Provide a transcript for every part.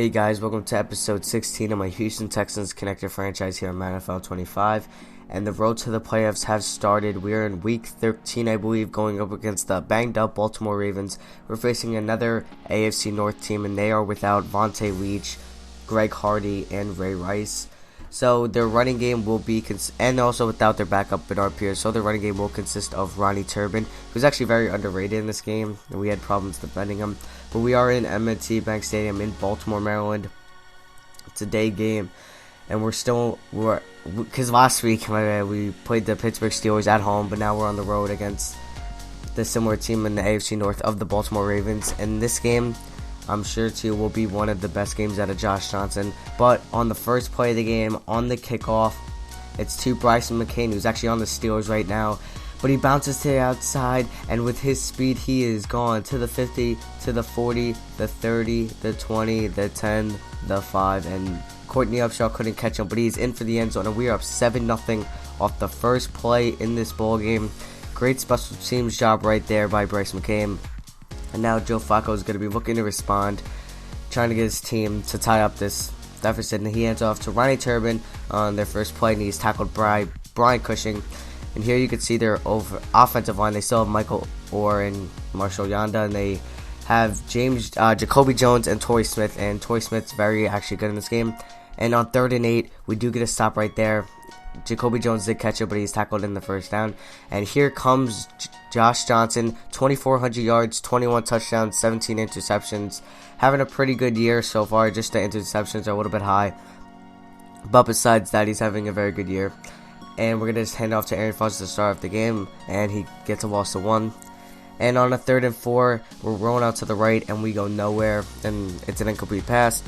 Hey guys, welcome to episode 16 of my Houston Texans Connected Franchise here on Madden NFL 25. And the road to the playoffs has started. We're in week 13, I believe, going up against the banged up Baltimore Ravens. We're facing another AFC North team, and they are without Vontae Leach, Greg Hardy, and Ray Rice. So their running game will be, and also without their backup Bernard Pierce, so their running game will consist of Ronnie Turbin, who's actually very underrated in this game, and we had problems defending him. But we are in M&T Bank Stadium in Baltimore, Maryland. It's a day game, and because last week we played the Pittsburgh Steelers at home, but now we're on the road against the similar team in the AFC North of the Baltimore Ravens. And this game, I'm sure too, will be one of the best games out of Josh Johnson. But on the first play of the game, on the kickoff, it's to Bryson McCain, who's actually on the Steelers right now. But he bounces to the outside, and with his speed, he is gone to the 50, to the 40, the 30, the 20, the 10, the 5, and Courtney Upshaw couldn't catch him, but he's in for the end zone, and we are up 7-0 off the first play in this ball game. Great special teams job right there by Bryce McCain. And now Joe Flacco is going to be looking to respond, trying to get his team to tie up this deficit, and he hands off to Ronnie Turbin on their first play, and he's tackled by Brian Cushing. And here you can see their offensive line. They still have Michael Orr and Marshall Yanda, and they have Jacoby Jones and Torrey Smith. And Torrey Smith's very actually good in this game. And on 3rd and 8, we do get a stop right there. Jacoby Jones did catch it, but he's tackled in the first down. And here comes Josh Johnson, 2,400 yards, 21 touchdowns, 17 interceptions. Having a pretty good year so far. Just the interceptions are a little bit high, but besides that, he's having a very good year. And we're going to just hand off to Aaron Foster to start off the game, and he gets a loss of 1. And on a 3rd and 4, we're rolling out to the right, and we go nowhere, and it's an incomplete pass.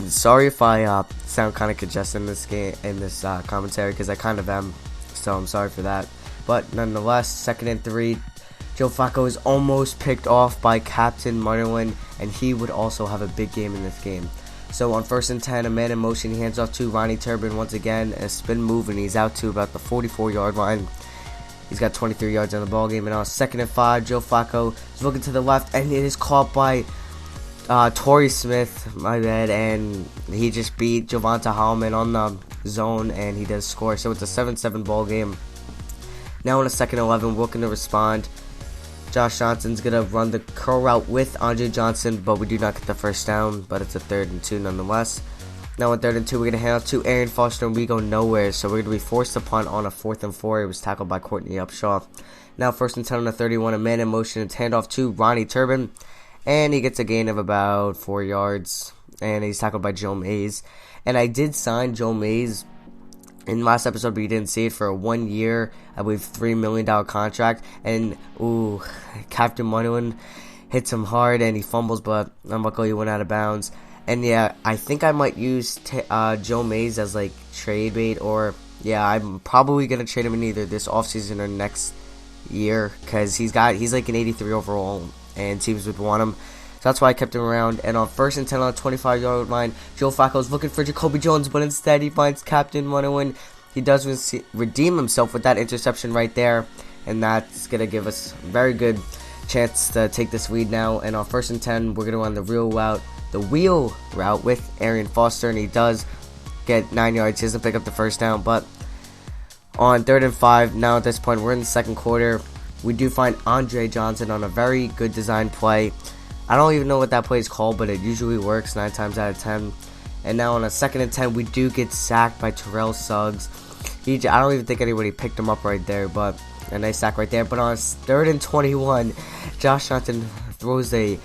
Sorry if I sound kind of congested in this game, in this commentary, because I kind of am, so I'm sorry for that. But nonetheless, 2nd and 3, Joe Flacco is almost picked off by Captain Munderland, and he would also have a big game in this game. So on 1st and 10, a man in motion, he hands off to Ronnie Turbin once again, a spin move, and he's out to about the 44-yard line. He's got 23 yards on the ball game. And on 2nd and 5, Joe Flacco is looking to the left, and it is caught by Torrey Smith, my bad, and he just beat Javonte Hallman on the zone, and he does score. So it's a 7-7 ball game. Now on a 2nd and 11, looking to respond. Josh Johnson's going to run the curl route with Andre Johnson, but we do not get the first down, but it's a 3rd and 2 nonetheless. Now on 3rd and 2, we're going to hand off to Aaron Foster, and we go nowhere, so we're going to be forced to punt on a 4th and 4. It was tackled by Courtney Upshaw. Now 1st and 10 on the 31, a man in motion, it's hand off to Ronnie Turbin, and he gets a gain of about 4 yards, and he's tackled by Joe Mays. And I did sign Joe Mays in last episode, but you didn't see it, for a 1 year, I believe, $3 million contract. And Captain Munderland hits him hard, and he fumbles, but unluckily he went out of bounds. And yeah, I think I might use Joe Mays as like trade bait, or yeah, I'm probably gonna trade him in either this offseason or next year, because he's like an 83 overall, and teams would want him. So that's why I kept him around. And on 1st and 10 on the 25-yard line, Joe Flacco's looking for Jacoby Jones, but instead he finds Captain Munderland. He does redeem himself with that interception right there, and that's going to give us a very good chance to take this lead now. And on 1st and 10, we're going to run the wheel route with Aaron Foster, and he does get 9 yards. He doesn't pick up the first down, but on 3rd and 5, now at this point, we're in the second quarter. We do find Andre Johnson on a very good design play. I don't even know what that play is called, but it usually works 9 times out of 10. And now on a 2nd and 10, we do get sacked by Terrell Suggs. I don't even think anybody picked him up right there, but a nice sack right there. But on 3rd and 21, Josh Johnson throws a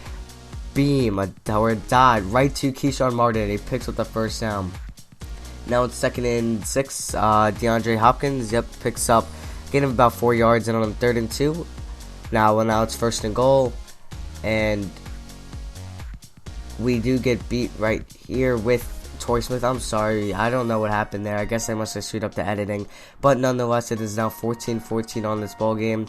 beam, a dot right to Keyshawn Martin, and he picks up the first down. Now it's 2nd and 6, DeAndre Hopkins, picks up, gain of about 4 yards, and on 3rd and 2, now it's 1st and goal, and we do get beat right here with Torrey Smith. I'm sorry, I don't know what happened there. I guess I must have screwed up the editing. But nonetheless, it is now 14-14 on this ball game.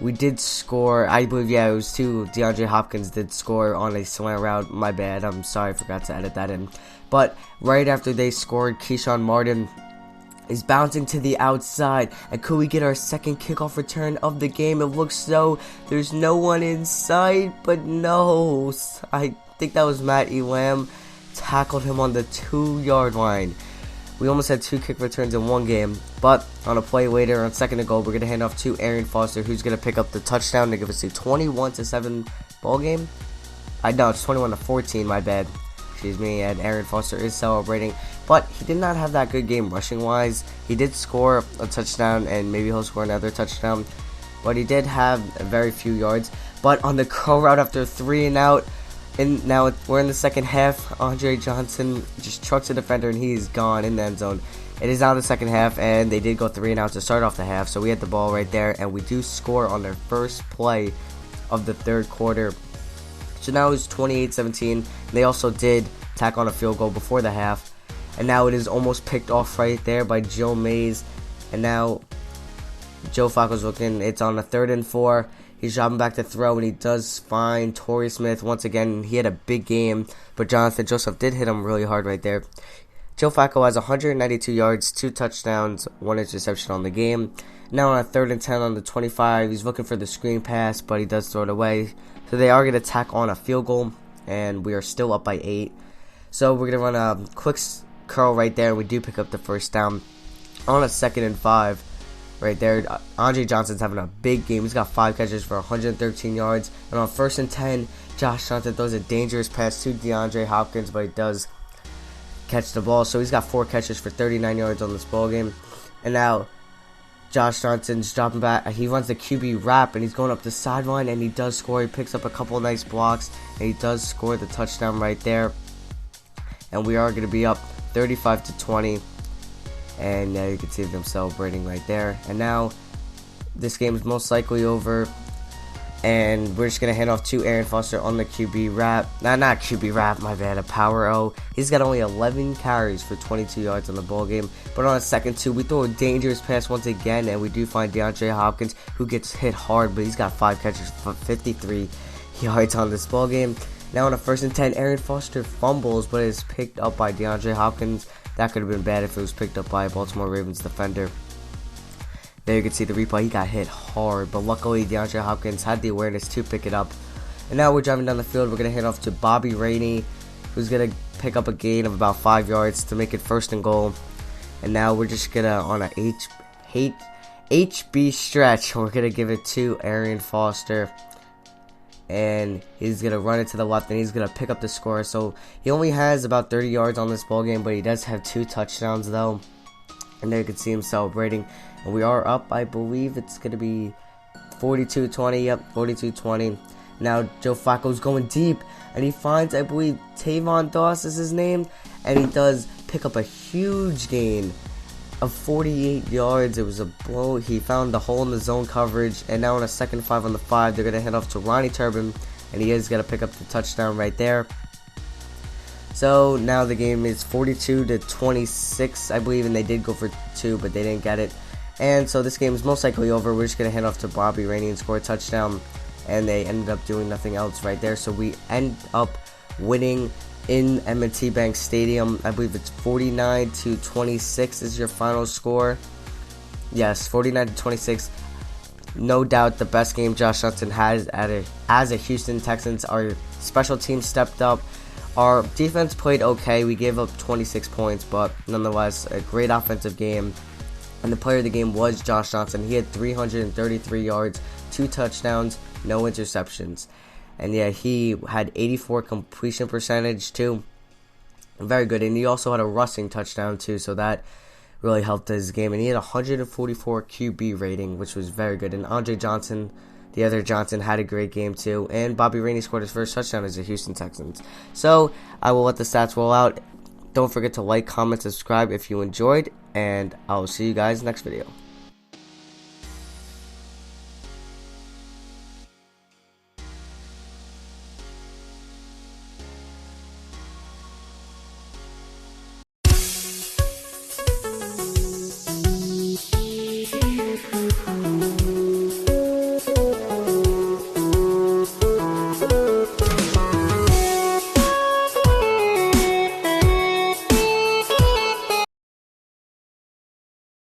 We did score, I believe, it was DeAndre Hopkins did score on a slant route. My bad, I'm sorry, I forgot to edit that in. But right after they scored, Keyshawn Martin is bouncing to the outside, and could we get our second kickoff return of the game? It looks so. There's no one in sight, but no. I think that was Matt Elam. tackled him on the 2-yard line. We almost had 2 kick returns in one game, but on a play later on 2nd and goal, we're going to hand off to Arian Foster, who's going to pick up the touchdown to give us a 21-7 ball game. No, it's 21-14, my bad. Excuse me, and Arian Foster is celebrating, but he did not have that good game rushing-wise. He did score a touchdown, and maybe he'll score another touchdown, but he did have very few yards. But on the curl route after 3 and out, and now we're in the second half. Andre Johnson just trucks a defender and he's gone in the end zone. It is now the second half, and they did go 3 and out to start off the half, so we had the ball right there, and we do score on their first play of the 3rd quarter. So now it's 28-17. They also did tack on a field goal before the half, and now it is almost picked off right there by Joe Mays, and now Joe Flacco's looking. It's on a 3rd and 4. He's dropping back to throw, and he does find Torrey Smith once again. He had a big game, but Jonathan Joseph did hit him really hard right there. Joe Flacco has 192 yards, 2 touchdowns, 1 interception on the game. Now on a 3rd and 10 on the 25, he's looking for the screen pass, but he does throw it away. So they are going to tack on a field goal, and we are still up by 8. So we're going to run a quick curl right there, and we do pick up the first down on a 2nd and 5. Right there, Andre Johnson's having a big game. He's got 5 catches for 113 yards. And on 1st and 10, Josh Johnson throws a dangerous pass to DeAndre Hopkins, but he does catch the ball. So he's got 4 catches for 39 yards on this ball game. And now Josh Johnson's dropping back. He runs the QB wrap, and he's going up the sideline, and he does score. He picks up a couple nice blocks, and he does score the touchdown right there. And we are going to be up 35-20. And you can see them celebrating right there. And now this game is most likely over, and we're just gonna hand off to Arian Foster on the QB wrap. Not QB wrap, my bad. A power O. He's got only 11 carries for 22 yards on the ball game. But on a 2nd 2, we throw a dangerous pass once again, and we do find DeAndre Hopkins, who gets hit hard, but he's got 5 catches for 53 yards on this ball game. Now on a 1st and 10, Arian Foster fumbles, but is picked up by DeAndre Hopkins. That could have been bad if it was picked up by a Baltimore Ravens defender. There you can see the replay. He got hit hard, but luckily DeAndre Hopkins had the awareness to pick it up. And now we're driving down the field. We're going to hand off to Bobby Rainey, who's going to pick up a gain of about 5 yards to make it 1st and goal. And now we're just going to, on a HB stretch, we're going to give it to Arian Foster. And he's going to run it to the left, and he's going to pick up the score. So he only has about 30 yards on this ball game, but he does have 2 touchdowns though. And there you can see him celebrating. And we are up, I believe it's going to be 42-20. Yep, 42-20. Now Joe Flacco's going deep, and he finds, I believe, Tavon Doss is his name. And he does pick up a huge gain of 48 yards. It was a blow. He found the hole in the zone coverage, and now on a 2nd and 5 on the 5, they're going to hand off to Ronnie Turbin, and he is going to pick up the touchdown right there. So now the game is 42-26, I believe, and they did go for 2, but they didn't get it. And so this game is most likely over. We're just going to hand off to Bobby Rainey and score a touchdown, and they ended up doing nothing else right there. So we end up winning in M&T Bank Stadium. I believe it's 49-26 is your final score. Yes, 49-26. No doubt the best game Josh Johnson has as a Houston Texans. Our special team stepped up. Our defense played okay. We gave up 26 points, but nonetheless, a great offensive game. And the player of the game was Josh Johnson. He had 333 yards, 2 touchdowns, no interceptions. And yeah, he had 84 completion percentage too. Very good. And he also had a rushing touchdown too, so that really helped his game. And he had 144 QB rating, which was very good. And Andre Johnson, the other Johnson, had a great game too. And Bobby Rainey scored his first touchdown as the Houston Texans. So I will let the stats roll out. Don't forget to like, comment, subscribe if you enjoyed. And I will see you guys next video.